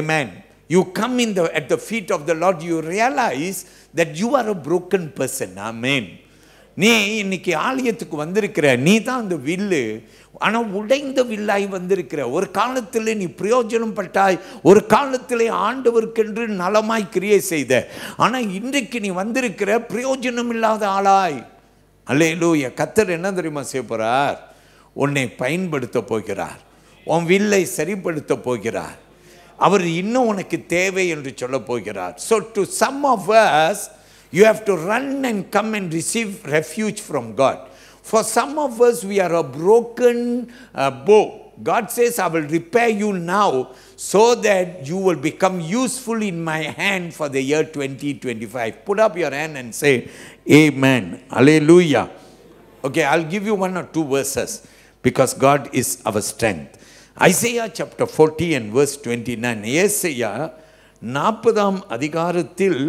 Amen. You come at the feet of the Lord, you realize that you are a broken person. Amen. நீ இன்னைக்கு ஆலயத்துக்கு வந்திருக்கிற, நீ தான் அந்த வில்லு. ஆனால் உடைந்த வில்லாய் வந்திருக்கிற. ஒரு காலத்தில் நீ பிரயோஜனம் பட்டாய், ஒரு காலத்தில் ஆண்டவருக்கென்று நலமாய் கிரியை செய்த. ஆனால் இன்றைக்கு நீ வந்திருக்கிற பிரயோஜனம் இல்லாத ஆளாய். அல்லேலூயா. கர்த்தர் என்ன தெரியுமா செய்ய போகிறார்? உன்னை பயன்படுத்த போகிறார். உன் வில்லை சரிப்படுத்த போகிறார். அவர் இன்னும் உனக்கு தேவை என்று சொல்ல போகிறார். So to some of us, you have to run and come and receive refuge from God. For some of us, we are a broken bow. God says, I will repair you now so that you will become useful in my hand for the year 2025. Put up your hand and say, Amen. Hallelujah. Okay, I'll give you 1 or 2 verses because God is our strength. Isaiah chapter 40 and verse 29. ஏசாயா 40ஆம் அதிகாரத்தில்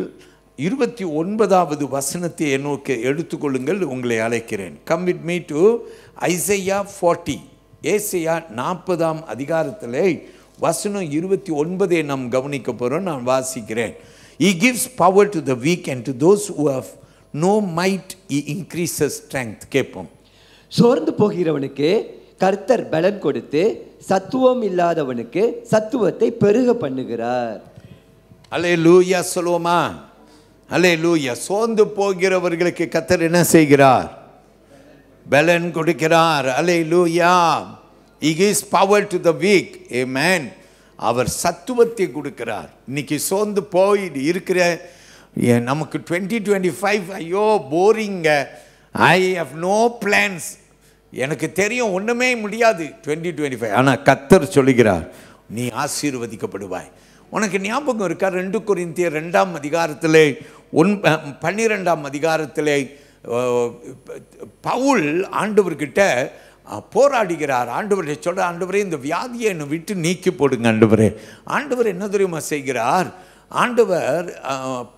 29வது வசனத்தை என்னோக்கு எடுத்துக்கொள்ளுங்கள், உங்களை அழைக்கிறேன். Come with me to Isaiah 40. ஏசாயா 40ஆம் அதிகாரத்திலே வசனம் 29 நாம் கவனிக்க போறோம். நான் வாசிக்கிறேன். He gives power to the weak and to those who have no might he increases strength. கேட்போம். சோர்ந்து போகிறவனுக்கு கர்த்தர் பலன் கொடுத்து சத்துவம் இல்லாதவனுக்கு சத்துவத்தை பெருக பண்ணுகிறார். அல்லேலூயா சொல்லுவோமா? அல்லேலூயா. சோர்ந்து போகிறவர்களுக்கு கர்த்தர் என்ன செய்கிறார்? பலன் கொடுக்கிறார். அல்லேலூயா. He gives power to the weak. Amen. அவர் சத்துவத்தை கொடுக்கிறார். இன்னைக்கு சோர்ந்து போய் இருக்கிற நமக்கு 2025 ஐயோ போரிங்க, ஐ ஹவ் நோ பிளான்ஸ், எனக்கு தெரியும் ஒன்றுமே முடியாது 2025. ஆனால் கர்த்தர் சொல்லுகிறார், நீ ஆசீர்வதிக்கப்படுவாய். உனக்கு ஞாபகம் இருக்கா? 2 கொரிந்தியர் 2ஆம் அதிகாரத்திலே 12ஆம் அதிகாரத்திலே பவுல் ஆண்டவர்கிட்ட போராடுகிறார். ஆண்டவரை சொல்ற, ஆண்டவரே இந்த வியாதியை என்னை விட்டு நீக்கி போடுங்க ஆண்டவரே. ஆண்டவர் என்ன தெரியுமா செய்கிறார்? ஆண்டவர்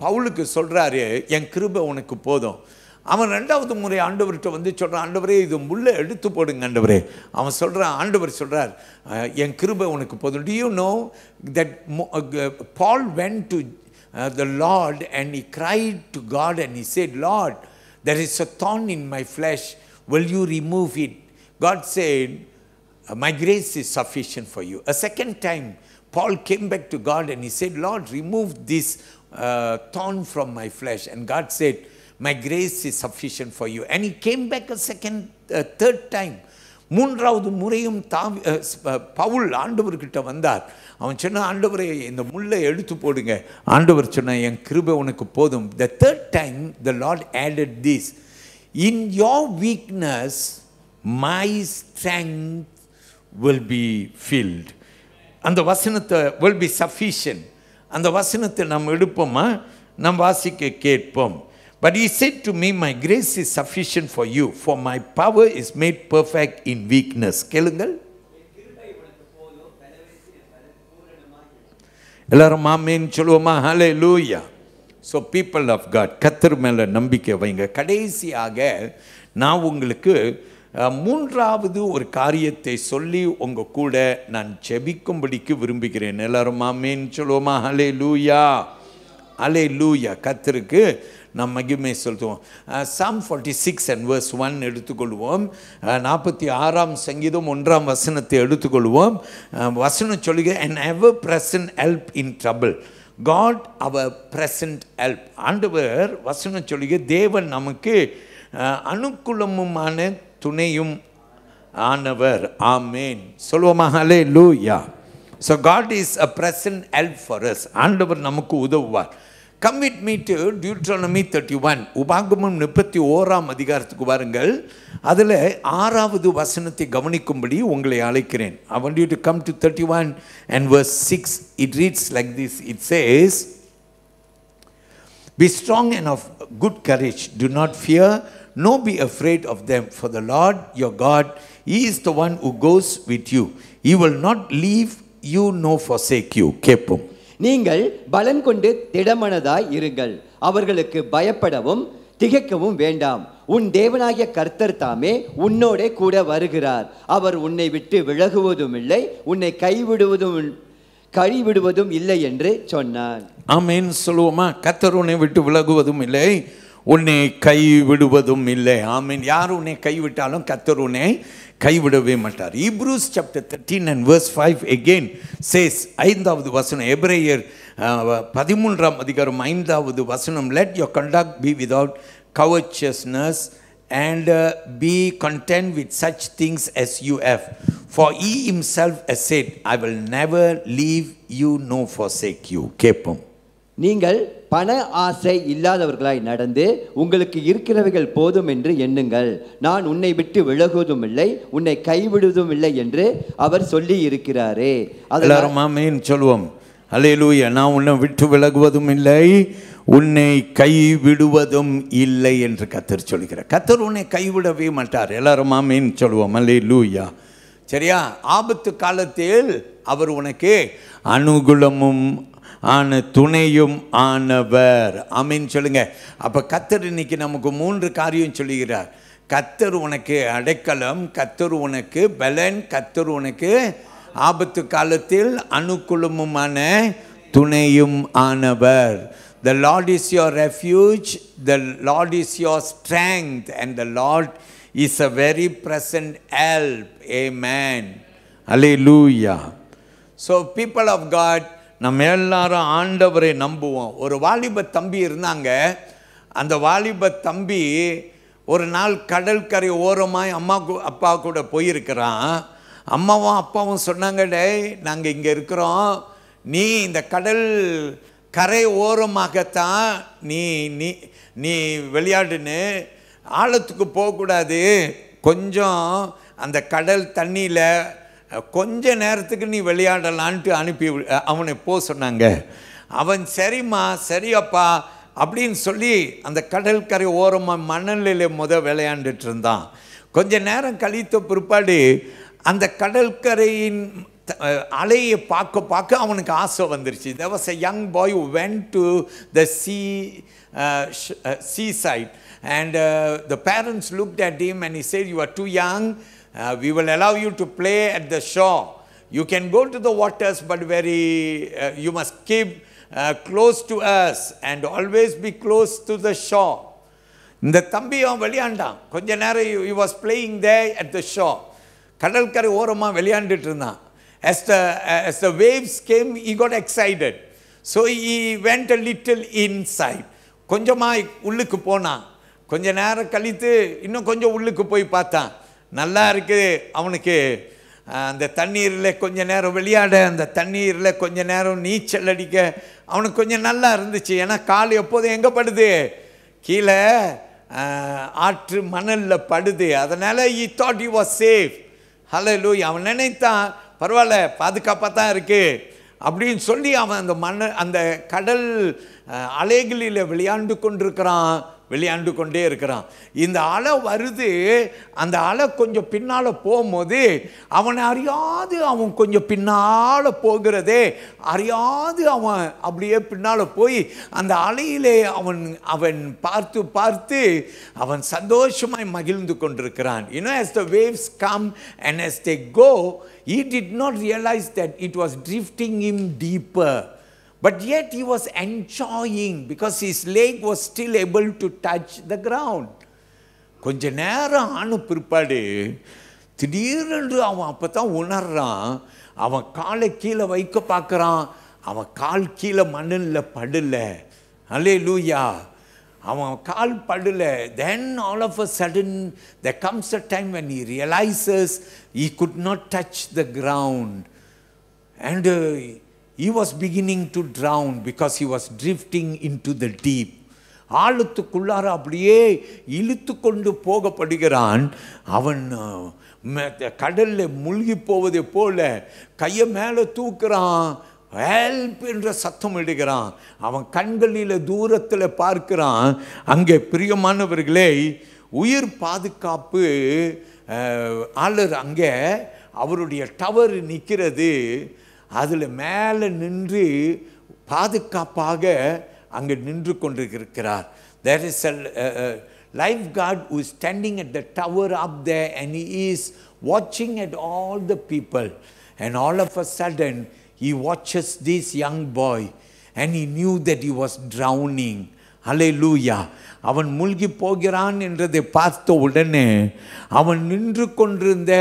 பவுலுக்கு சொல்றாரு, என் கிருபை உனக்கு போதும். அவன் 2வது முறை ஆண்டவர்கிட்ட வந்து சொல்கிறான், ஆண்டவரே இது முள்ளை எடுத்து போடுங்க ஆண்டவரே. அவன் சொல்கிறான், ஆண்டவர் சொல்கிறார், என் கிருபை உனக்கு போதும். Do you know that Paul went to the Lord and he cried to God and he said, Lord, there is a thorn in my flesh, will you remove it? God said, my grace is sufficient for you. A second time Paul came back to God and he said, Lord, remove this thorn from my flesh. And God said, my grace is sufficient for you. And he came back a third time. 3வது முறையும் பவுல் ஆண்டவர்கிட்ட வந்தார். அவன் சொன்ன, ஆண்டவரே இந்த முள்ளை எடுத்து போடுங்க. ஆண்டவர் சொன்ன, என் கிருபை உனக்கு போதும். The third time the Lord added this, in your weakness my strength will be filled. அந்த வசனத்தை will be sufficient. அந்த வசனத்தை நாம் எடுப்போமா? நாம் வாசிக்க கேட்போம். But he said to me, my grace is sufficient for you, for my power is made perfect in weakness. கேளுங்கள். எல்லாரும் ஆமென் சொல்லுவோமா? ஹல்லேலூயா. So people of God, கர்த்தர் மேல நம்பிக்கை வைங்க. கடைசியாக நான் உங்களுக்கு 3வது ஒரு காரியத்தை சொல்லி உங்க கூட நான் ஜெபிக்கும்படிக்கு விரும்புகிறேன். எல்லாரும் ஆமென் சொல்லுவோமா? ஹல்லேலூயா. ஹல்லேலூயா. கர்த்தருக்கு நாம் மகிமை சொல்லுவோம். Psalm 46 and verse 1 எடுத்துக்கொள்வோம். 46ஆம் சங்கீதம் 1ஆம் வசனத்தை எடுத்துக்கொள்வோம். வசனம் சொல்லுங்க, an ever present help in trouble. God our present help. ஆண்டவர் வசனம் சொல்லுங்க, தேவன் நமக்கு அனுகூலமுமான துணையும் ஆனவர். ஆமென் சொல்லுவோமா? ஹல்லேலூயா. So God is a present help for us. ஆண்டவர் நமக்கு உதவுவார். Come with me to Deuteronomy 31. உபாகமம் 31ஆம் அதிகாரத்துக்கு வாருங்கள். அதில் 6வது வசனத்தை கவனிக்கும்படி உங்களை அழைக்கிறேன். I want you to come to 31 and verse 6. It reads like this. It says, be strong and of good courage. Do not fear, nor be afraid of them. For the Lord your God, He is the one who goes with you. He will not leave you nor forsake you. கேட்போம். நீங்கள் பலன் கொண்டு திடமனதாய் இருங்கள். அவர்களுக்கு பயப்படவும் திகைக்கவும் வேண்டாம். உன் தேவனாகிய கர்த்தர் தாமே உன்னோடே கூட வருகிறார். அவர் உன்னை விட்டு விலகுவதும் இல்லை, உன்னை கைவிடுவதும் இல்லை என்று சொன்னார். ஆமென் சொல்லுவோமா? கர்த்தர் உன்னை விட்டு விலகுவதும் இல்லை, உன்னை கைவிடுவதும் இல்லை. ஆமென். யார் உன்னை கைவிட்டாலும் கர்த்தர் உன்னை கைவிடவே மாட்டார். Hebrews chapter 13 and verse 5 again says, 5வது வசனம், எபிரேயர் 13ஆம் அதிகாரம் 5வது வசனம், let your conduct be without covetousness and be content with such things as you have, for he himself has said, I will never leave you nor forsake you. கேட்போம். நீங்கள் பண ஆசை இல்லாதவர்களாய் நடந்து உங்களுக்கு இருக்கிறவைகள் போதும் என்று எண்ணுங்கள். நான் உன்னை விட்டு விலகுவதும் இல்லை, உன்னை கைவிடுவதும் இல்லை என்று அவர் சொல்லி இருக்கிறாரே. எல்லாரும் ஆமென் சொல்லுவோம். அல்லேலூயா. நான் உன்னை விட்டு விலகுவதும் இல்லை, உன்னை கைவிடுவதும் இல்லை என்று கர்த்தர் சொல்கிறார். கர்த்தர் உன்னை கைவிடவே மாட்டார். எல்லாரும் ஆமென் சொல்லுவோம். அல்லேலூயா. சரியா? ஆபத்து காலத்தில் அவர் உனக்கு அனுகூலமும் ஆன துணையும் ஆனவர். ஆமென் சொல்லுங்க. அப்ப கர்த்தர் இன்னைக்கு நமக்கு 3 காரியம் சொல்லுகிறார். கர்த்தர் உனக்கு அடைக்கலம், கர்த்தர் உனக்கு பலன், கர்த்தர் உனக்கு ஆபத்து காலத்தில் அனுகூலமுமான துணையும் ஆனவர். The Lord is your refuge, the Lord is your strength, and the Lord is a very present help. Amen. Hallelujah. So people of God, நம்ம எல்லாரும் ஆண்டவரை நம்புவோம். ஒரு வாலிப தம்பி இருந்தாங்க. அந்த வாலிப தம்பி ஒரு நாள் கடற்கரை ஓரமாய் அப்பா கூட போயிருக்கிறான். அம்மாவும் அப்பாவும் சொன்னாங்க, டேய் நாங்கள் இங்கே இருக்கிறோம், நீ இந்த கடல் கரை ஓரமாகத்தான் நீ நீ நீ விளையாடுன்னு, ஆழத்துக்கு போகக்கூடாது, கொஞ்சம் அந்த கடல் தண்ணியில் கொஞ்ச நேரத்துக்கு நீ விளையாடலான்ட்டு அனுப்பி அவனை சொன்னாங்க. அவன் சரிம்மா சரியப்பா அப்படின்னு சொல்லி அந்த கடற்கரை ஓரமாக மணலில் விளையாண்டுட்டு இருந்தான். கொஞ்ச நேரம் கழித்த பிற்பாடு அந்த கடற்கரையின் அலையை பார்க்க பார்க்க அவனுக்கு ஆசை வந்துருச்சு. There was a young boy who went to the seaside and the parents looked at him and he said, you are too young, we will allow you to play at the shore. You can go to the waters but you must keep close to us and always be close to the shore. இந்த தம்பியும் விளையாண்டான். கொஞ்ச நேரம் he was playing there at the shore. கடற்கரை ஓரமாக விளையாண்டுட்டு இருந்தான். As the waves came, he got excited. So he went a little inside. கொஞ்சமாக உள்ளுக்கு போனான். கொஞ்ச நேரம் கழித்து இன்னும் கொஞ்சம் உள்ளுக்கு போய் பார்த்தான். நல்லா இருக்குது அவனுக்கு அந்த தண்ணீரில் கொஞ்ச நேரம் விளையாட, அந்த தண்ணீரில் கொஞ்ச நேரம் நீச்சல் அடிக்க அவனுக்கு கொஞ்சம் நல்லா இருந்துச்சு. ஏன்னா கால் எப்போதும் எங்கே படுது? கீழே ஆற்று மணலில் படுது. அதனால் he thought he was safe. ஹல்லேலூயா. அவன் நினைத்தான் பரவாயில்ல பாதுகாப்பாக தான் இருக்குது அப்படின்னு சொல்லி அவன் அந்த கடல் அலைகளில் விளையாண்டு கொண்டே இருக்கிறான். இந்த அலை வருது, அந்த அலை கொஞ்சம் பின்னால் போகும்போது அவனை அறியாது அவன் கொஞ்சம் பின்னால் போகிறதே அறியாது அவன் அப்படியே பின்னால் போய் அந்த அலையிலே அவன் பார்த்து அவன் சந்தோஷமாய் மகிழ்ந்து கொண்டிருக்கிறான். As the waves come and as they go, he did not realize that it was drifting him deeper. But yet he was enjoying because his leg was still able to touch the ground. கொஞ்ச நேரம் ஆன பிற்பாடு திடீரென்று அவன் அப்போ தான் உணர்றான். அவன் காலை கீழே வைக்க பார்க்குறான். அவன் கால் கீழே மண்ணில் படலை. அல்லேலூயா. அவன் கால் படலை. Then all of a sudden there comes a time when he realizes he could not touch the ground. And he was beginning to drown because he was drifting into the deep. ஆழத்துக்குள்ளார அப்படியே இழுத்து கொண்டு போகப்படுகிறான். அவன் கடலில் மூழ்கி போவதை போல கையை மேலே தூக்குறான், ஹெல்ப் என்ற சத்தம் இடுகிறான். அவன் கண்களில் தூரத்தில் பார்க்கிறான். அங்கே பிரியமானவர்களே, உயிர் பாதுகாப்பு ஆளர் அங்கே அவருடைய டவர் நிற்கிறது. அதில் மேலே நின்று பாதுகாப்பாக அங்கே நின்று கொண்டிருக்கிறார். There is a lifeguard who is standing at the tower up there and he is watching at all the people. And all of a sudden he watches this young boy and he knew that he was drowning. Hallelujah. அவன் மூழ்கி போகிறான் என்றதை பார்த்த உடனே அவன் நின்று கொண்டிருந்த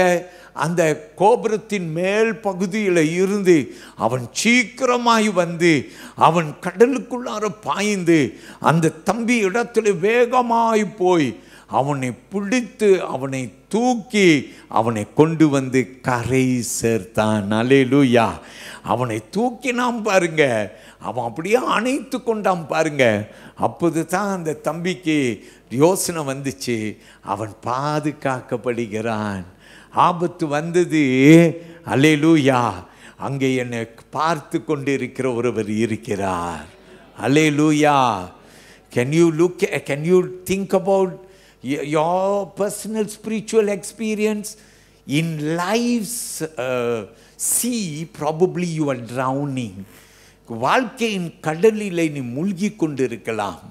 அந்த கோபுரத்தின் மேல் பகுதியில் இருந்து அவன் சீக்கிரமாய் வந்து அவன் கடலுக்குள்ளார பாய்ந்து அந்த தம்பி இடத்துல வேகமாய் போய் அவனை பிடித்து அவனை தூக்கி அவனை கொண்டு வந்து கரை சேர்த்தான். அல்லேலூயா. அவனை தூக்கினான் பாருங்க, அவன் அப்படியே அணைத்து கொண்டான் பாருங்க. அப்போது தான் அந்த தம்பிக்கு யோசனை வந்துச்சு, அவன் பாதுகாக்கப்படுகிறான். ஆபத்து வந்தது. அல்லேலூயா. அங்கே என்னை பார்த்து கொண்டு இருக்கிற ஒருவர் இருக்கிறார். அல்லேலூயா. Can you think about your personal spiritual experience? In life's sea, probably you are drowning. வாழ்க்கையின் கடலில் நீ மூழ்கி கொண்டு இருக்கலாம்.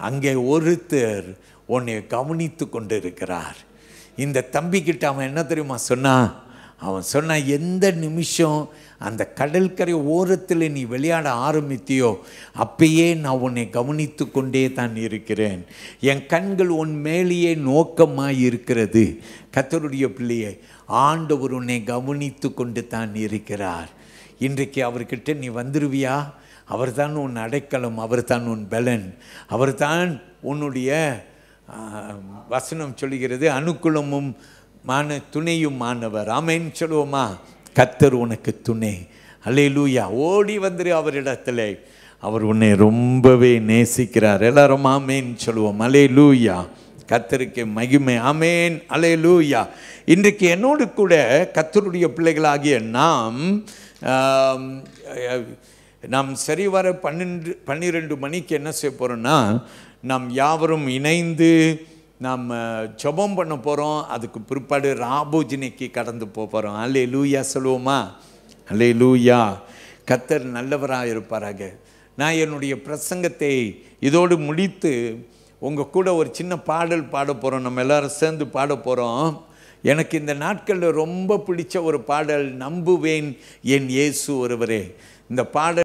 அங்கே ஒருத்தர் உன்னை கவனித்து கொண்டு இருக்கிறார். இந்த தம்பிக்கிட்ட அவன் என்ன தெரியுமா சொன்னான்? அவன் சொன்னான், எந்த நிமிஷம் அந்த கடற்கரை ஓரத்தில் நீ விளையாட ஆரம்பித்தியோ அப்பயே நான் உன்னை கவனித்து கொண்டே தான் இருக்கிறேன். என் கண்கள் உன் மேலேயே நோக்கமாய் இருக்கிறது. கர்த்தருடைய பிள்ளையே, ஆண்டவர் உன்னை கவனித்து கொண்டு தான் இருக்கிறார். இன்றைக்கு அவர்கிட்ட நீ வந்துருவியா? அவர் தான் உன் அடைக்கலம், அவர் தான் உன் பலன், அவர் தான் உன்னுடைய வசனம் சொல்லுகிறது, அனுகூலமும் துணையும் மாணவர். ஆமென் சொல்லுவோமா? கர்த்தர் உனக்கு துணை. அல்லேலூயா. ஓடி வந்துரு அவரிடத்துல. அவர் உன்னை ரொம்பவே நேசிக்கிறார். எல்லாரும் ஆமேன் சொல்லுவோம். அல்லேலூயா. கர்த்தருக்கு மகிமை. ஆமேன். அல்லேலூயா. இன்றைக்கு என்னோடு கூட கர்த்தருடைய பிள்ளைகளாகிய நாம் சரிவர 12 மணிக்கு என்ன செய்ய போகிறோம்னா, நாம் யாவரும் இணைந்து நாம் ஜெபம் பண்ண போகிறோம். அதுக்கு பிற்பாடு ராபோஜனிக்கு கடந்து போகிறோம். அல்லேலூயா சொல்லுவோமா? அல்லேலூயா. கர்த்தர் நல்லவராக இருப்பாராக. நான் என்னுடைய பிரசங்கத்தை இதோடு முடித்து உங்கள் கூட ஒரு சின்ன பாடல் பாட போகிறோம். நம்ம எல்லோரும் சேர்ந்து பாட போகிறோம். எனக்கு இந்த நாட்களில் ரொம்ப பிடிச்ச ஒரு பாடல், நம்புவேன் என் இயேசு ஒருவரே. இந்த பாடல்